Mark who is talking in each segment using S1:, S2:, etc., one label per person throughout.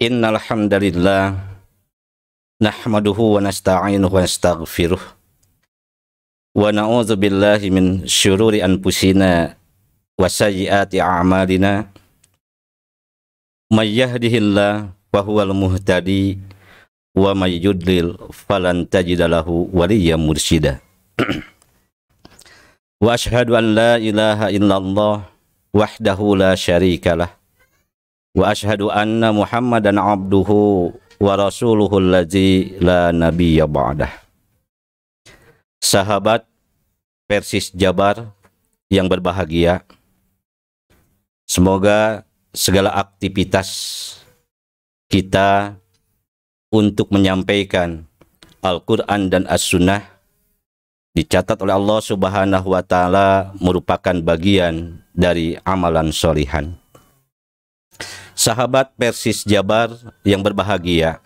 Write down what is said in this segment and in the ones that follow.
S1: Innal hamdalillah nahmaduhu wa nasta'inuhu wa nastaghfiruh wa na'udzu billahi min syururi anfusina wa sayyiati a'malina may yahdihillahu fa huwal muhtadi wa may yudlil falan tajida lahu waliyyan mursyida. Wa asyhadu an la ilaha illallah wahdahu la syarikalah wa asyhadu anna Muhammadan abduhu wa rasuluhu allazi la nabiyya ba'dah. Sahabat Persis Jabar yang berbahagia, semoga segala aktivitas kita untuk menyampaikan Al-Quran dan As-Sunnah dicatat oleh Allah Subhanahu wa Ta'ala merupakan bagian dari amalan sholihan. Sahabat Persis Jabar yang berbahagia,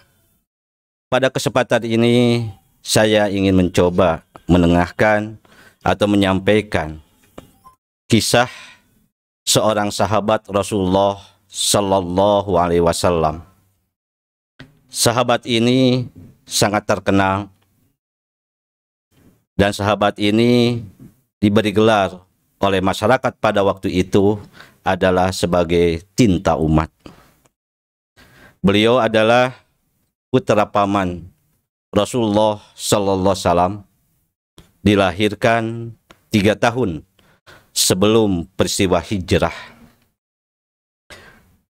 S1: pada kesempatan ini saya ingin mencoba menengahkan atau menyampaikan kisah seorang sahabat Rasulullah Sallallahu Alaihi Wasallam. Sahabat ini sangat terkenal dan sahabat ini diberi gelar oleh masyarakat pada waktu itu adalah sebagai tinta umat. Beliau adalah putra paman Rasulullah Sallallahu Alaihi Wasallam, dilahirkan 3 tahun sebelum peristiwa hijrah.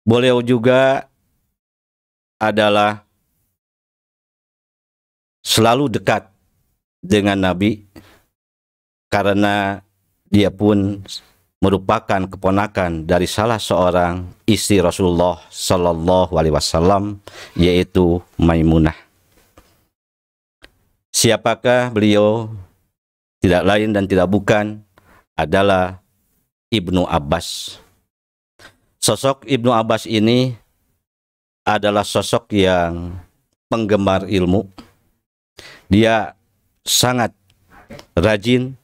S1: Beliau juga adalah selalu dekat dengan Nabi karena dia pun merupakan keponakan dari salah seorang istri Rasulullah Sallallahu Alaihi Wasallam, yaitu Maimunah. Siapakah beliau? Tidak lain dan tidak bukan adalah Ibnu Abbas. Sosok Ibnu Abbas ini adalah sosok yang penggemar ilmu. Dia sangat rajin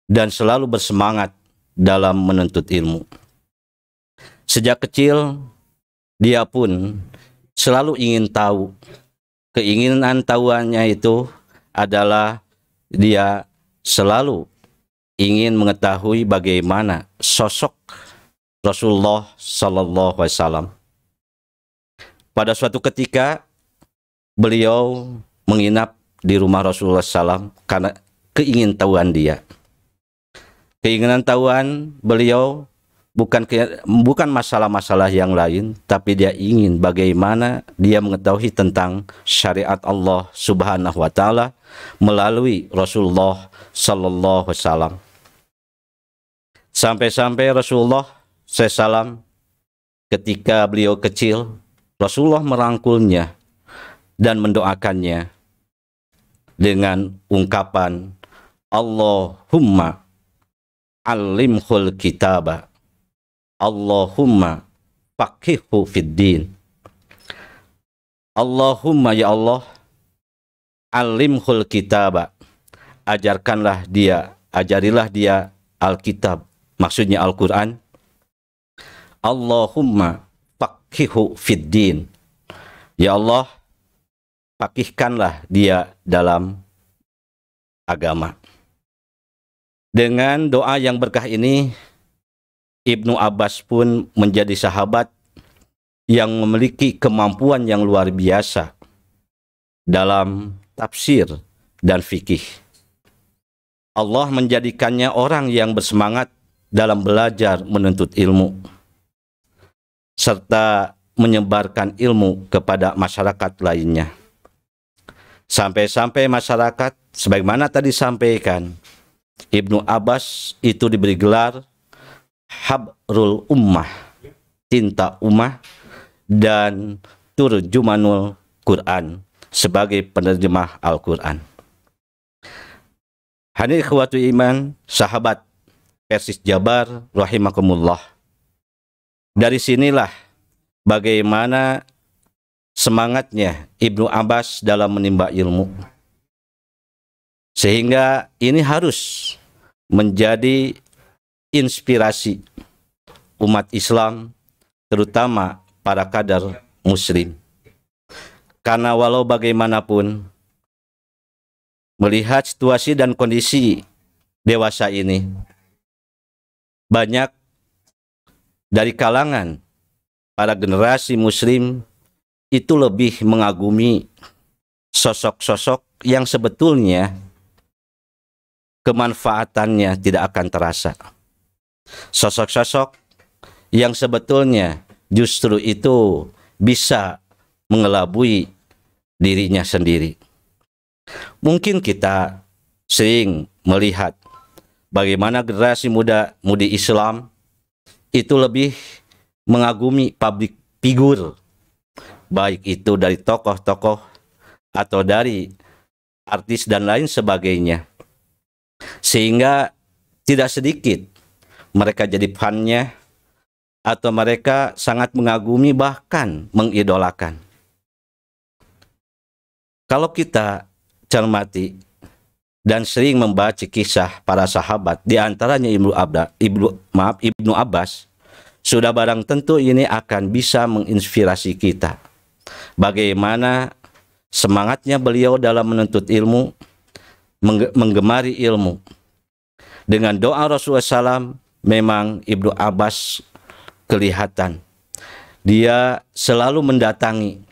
S1: dan selalu bersemangat dalam menuntut ilmu. Sejak kecil dia pun selalu ingin tahu. Keinginan tahuannya itu adalah dia selalu ingin mengetahui bagaimana sosok Rasulullah Sallallahu Alaihi Wasallam. Pada suatu ketika beliau menginap di rumah Rasulullah SAW karena keingintahuan dia. Keinginan tahuan beliau bukan masalah-masalah yang lain, tapi dia ingin bagaimana dia mengetahui tentang syariat Allah Subhanahu wa Ta'ala melalui Rasulullah Sallallahu Alaihi Wasallam. Sampai-sampai Rasulullah SAW ketika beliau kecil, Rasulullah merangkulnya dan mendoakannya dengan ungkapan Allahumma alimhul kitaba, Allahumma faqihhu fid din. Allahumma ya Allah, alimhul kitaba, ajarkanlah dia, ajarilah dia Alkitab, maksudnya Al-Quran. Allahumma faqihhu fid din, ya Allah, fakihkanlah dia dalam agama. Dengan doa yang berkah ini, Ibnu Abbas pun menjadi sahabat yang memiliki kemampuan yang luar biasa dalam tafsir dan fikih. Allah menjadikannya orang yang bersemangat dalam belajar menuntut ilmu, serta menyebarkan ilmu kepada masyarakat lainnya. Sampai-sampai masyarakat, sebagaimana tadi sampaikan, Ibnu Abbas itu diberi gelar Habrul Ummah, tinta ummah, dan Turjumanul Quran, sebagai penerjemah Al-Quran. Hadirin ikhwatu iman, sahabat Persis Jabar rahimakumullah. Dari sinilah bagaimana semangatnya Ibnu Abbas dalam menimba ilmu. Sehingga ini harus menjadi inspirasi umat Islam, terutama para kader muslim. Karena walau bagaimanapun, melihat situasi dan kondisi dewasa ini, banyak dari kalangan para generasi muslim itu lebih mengagumi sosok-sosok yang sebetulnya kemanfaatannya tidak akan terasa. Sosok-sosok yang sebetulnya justru itu bisa mengelabui dirinya sendiri. Mungkin kita sering melihat bagaimana generasi mudi Islam itu lebih mengagumi public figure, baik itu dari tokoh-tokoh atau dari artis dan lain sebagainya, sehingga tidak sedikit mereka jadi fan-nya atau mereka sangat mengagumi bahkan mengidolakan. Kalau kita cermati dan sering membaca kisah para sahabat, di antaranya Ibnu Abbas, sudah barang tentu ini akan bisa menginspirasi kita. Bagaimana semangatnya beliau dalam menuntut ilmu, menggemari ilmu. Dengan doa Rasulullah SAW, memang Ibnu Abbas kelihatan dia selalu mendatangi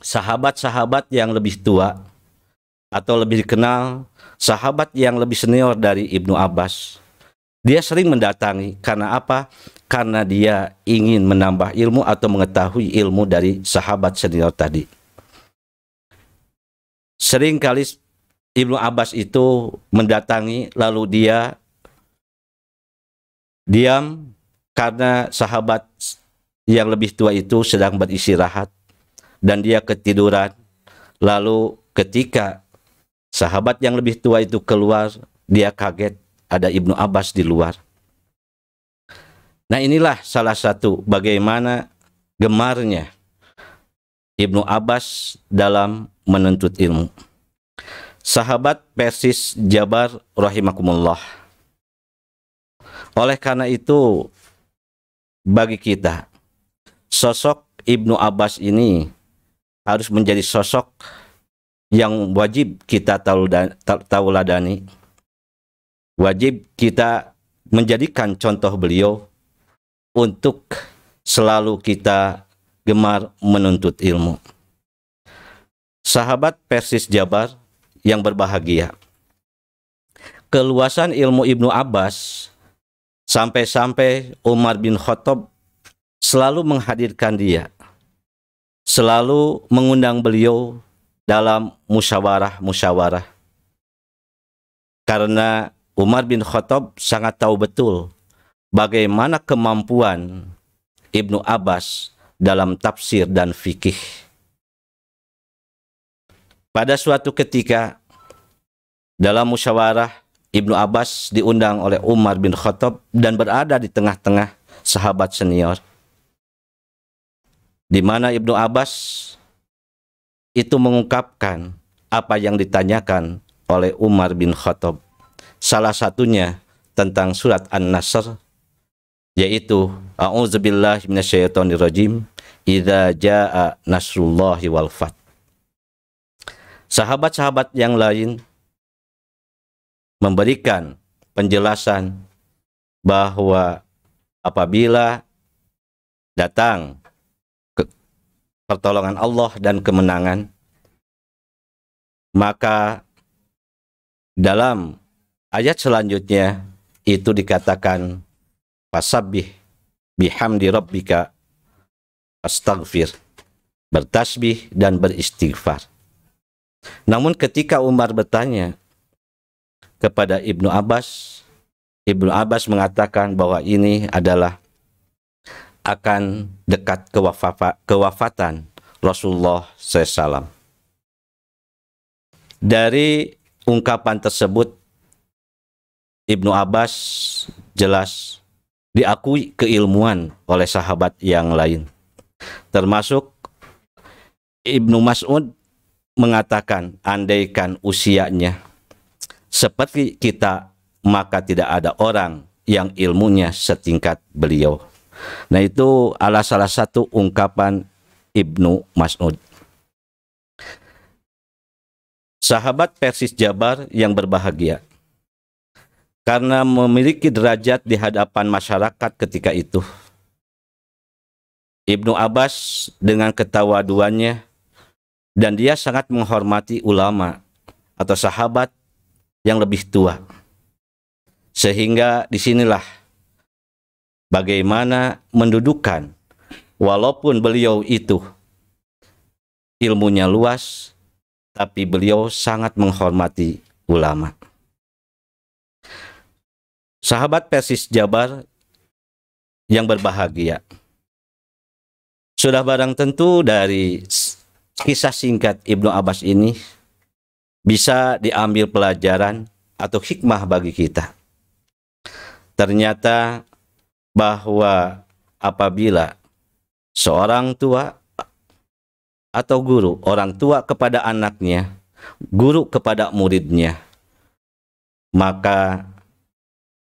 S1: sahabat-sahabat yang lebih tua atau lebih dikenal sahabat yang lebih senior dari Ibnu Abbas. Dia sering mendatangi karena apa? Karena dia ingin menambah ilmu atau mengetahui ilmu dari sahabat senior tadi. Sering kali Ibnu Abbas itu mendatangi lalu dia diam karena sahabat yang lebih tua itu sedang beristirahat dan dia ketiduran. Lalu ketika sahabat yang lebih tua itu keluar, dia kaget ada Ibnu Abbas di luar. Nah, inilah salah satu bagaimana gemarnya Ibnu Abbas dalam menuntut ilmu. Sahabat Persis Jabar rahimakumullah. Oleh karena itu, bagi kita, sosok Ibnu Abbas ini harus menjadi sosok yang wajib kita tauladani. Wajib kita menjadikan contoh beliau untuk selalu kita gemar menuntut ilmu. Sahabat Persis Jabar yang berbahagia, keluasan ilmu Ibnu Abbas sampai-sampai Umar bin Khattab selalu menghadirkan dia, selalu mengundang beliau dalam musyawarah-musyawarah. Karena Umar bin Khattab sangat tahu betul bagaimana kemampuan Ibnu Abbas dalam tafsir dan fikih. Pada suatu ketika dalam musyawarah, Ibnu Abbas diundang oleh Umar bin Khattab dan berada di tengah-tengah sahabat senior, di mana Ibnu Abbas itu mengungkapkan apa yang ditanyakan oleh Umar bin Khattab. Salah satunya tentang surat An-Nasr, yaitu A'udzubillahi minasyaitonirrajim, idza jaa nasrullahi wal fath. Sahabat-sahabat yang lain memberikan penjelasan bahwa apabila datang pertolongan Allah dan kemenangan, maka dalam ayat selanjutnya itu dikatakan fasabbih bihamdi rabbika astaghfir, bertasbih dan beristighfar. Namun ketika Umar bertanya kepada Ibnu Abbas mengatakan bahwa ini adalah akan dekat kewafatan Rasulullah SAW. Dari ungkapan tersebut, Ibnu Abbas jelas diakui keilmuan oleh sahabat yang lain. Termasuk Ibnu Mas'ud mengatakan, andaikan usianya seperti kita, maka tidak ada orang yang ilmunya setingkat beliau. Nah, itu adalah salah satu ungkapan Ibnu Mas'ud. Sahabat Persis Jabar yang berbahagia, karena memiliki derajat di hadapan masyarakat ketika itu, Ibnu Abbas dengan ketawaduannya, dan dia sangat menghormati ulama atau sahabat yang lebih tua. Sehingga disinilah bagaimana mendudukan, walaupun beliau itu ilmunya luas, tapi beliau sangat menghormati ulama. Sahabat Persis Jabar yang berbahagia, sudah barang tentu dari kisah singkat Ibnu Abbas ini bisa diambil pelajaran atau hikmah bagi kita. Ternyata bahwa apabila seorang tua atau guru, orang tua kepada anaknya, guru kepada muridnya, maka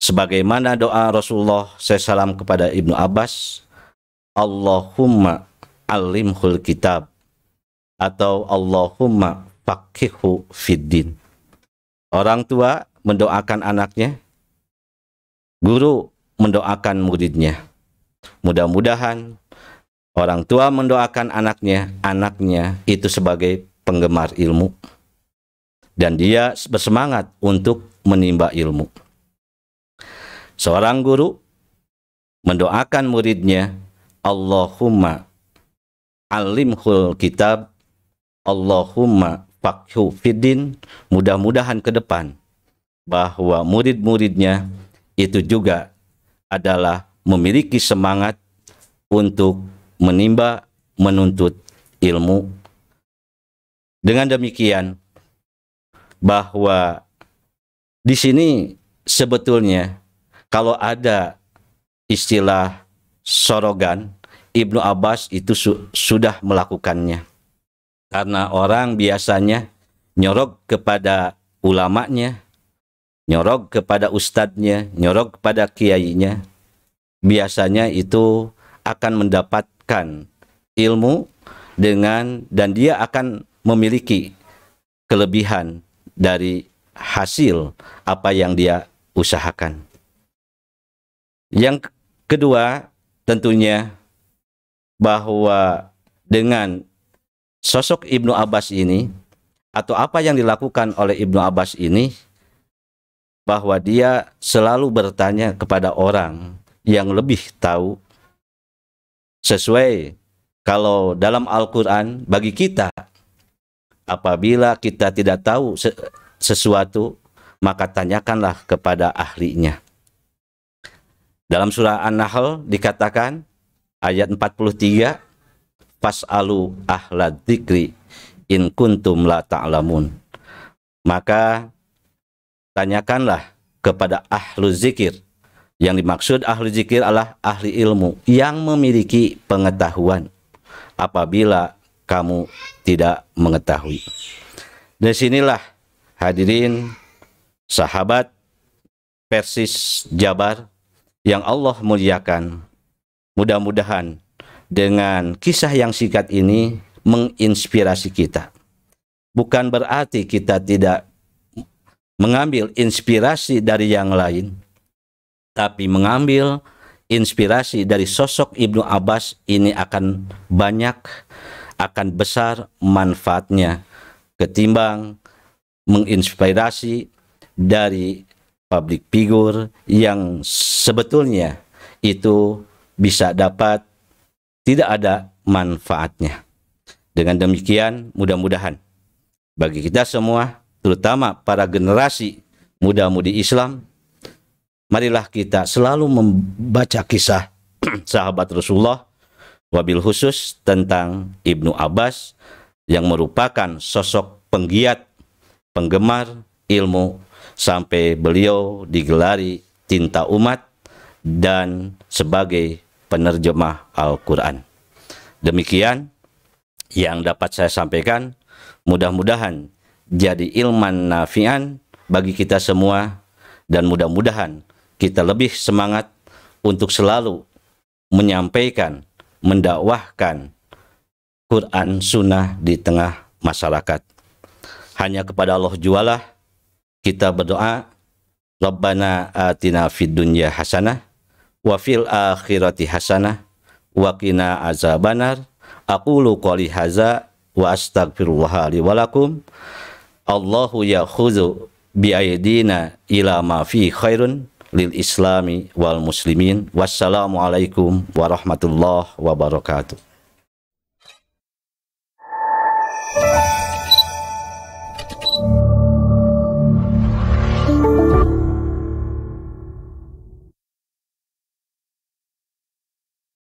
S1: sebagaimana doa Rasulullah SAW kepada Ibnu Abbas, Allahumma alimhul kitab, atau Allahumma faqihhu fiddin. Orang tua mendoakan anaknya, guru mendoakan muridnya. Mudah-mudahan orang tua mendoakan anaknya, anaknya itu sebagai penggemar ilmu, dan dia bersemangat untuk menimba ilmu. Seorang guru mendoakan muridnya, Allahumma alimhul kitab, Allahumma faqihhu fiddin. Mudah-mudahan ke depan bahwa murid-muridnya itu juga adalah memiliki semangat untuk menimba, menuntut ilmu. Dengan demikian, bahwa di sini sebetulnya kalau ada istilah sorogan, Ibnu Abbas itu sudah melakukannya. Karena orang biasanya nyorok kepada ulamanya, nyorok kepada ustadznya, nyorok kepada kiainya, biasanya itu akan mendapatkan ilmu dan dia akan memiliki kelebihan dari hasil apa yang dia usahakan. Yang kedua, tentunya bahwa dengan sosok Ibnu Abbas ini, atau apa yang dilakukan oleh Ibnu Abbas ini, bahwa dia selalu bertanya kepada orang yang lebih tahu. Sesuai kalau dalam Al-Quran, bagi kita, apabila kita tidak tahu sesuatu, maka tanyakanlah kepada ahlinya. Dalam surah An-Nahl dikatakan, ayat 43, Fas'alu ahlad dzikri in kuntum la ta'lamun. Maka tanyakanlah kepada ahlu zikir. Yang dimaksud ahli zikir adalah ahli ilmu yang memiliki pengetahuan apabila kamu tidak mengetahui. Dari sinilah hadirin sahabat Persis Jabar yang Allah muliakan, mudah-mudahan dengan kisah yang singkat ini menginspirasi kita. Bukan berarti kita tidak mengambil inspirasi dari yang lain, tapi mengambil inspirasi dari sosok Ibnu Abbas ini akan banyak, akan besar manfaatnya ketimbang menginspirasi dari public figure yang sebetulnya itu bisa dapat tidak ada manfaatnya. Dengan demikian, mudah-mudahan bagi kita semua, terutama para generasi muda-mudi Islam, marilah kita selalu membaca kisah sahabat Rasulullah, wabil khusus tentang Ibnu Abbas yang merupakan sosok penggiat, penggemar ilmu, sampai beliau digelari cinta umat dan sebagai penerjemah Al-Quran. Demikian yang dapat saya sampaikan, mudah-mudahan jadi ilman nafi'an bagi kita semua, dan mudah-mudahan kita lebih semangat untuk selalu menyampaikan, mendakwahkan Quran Sunnah di tengah masyarakat. Hanya kepada Allah jualah kita berdoa, Rabbana atina fid dunya hasanah wa fil akhirati hasanah wa qina azabannar. Aqulu qouli hadza wa astaghfirullah li wa lakum. Allahu ya'khudhu bi aydina ila ma fi khairun lil islami wal muslimin. Wassalamualaikum warahmatullahi wabarakatuh.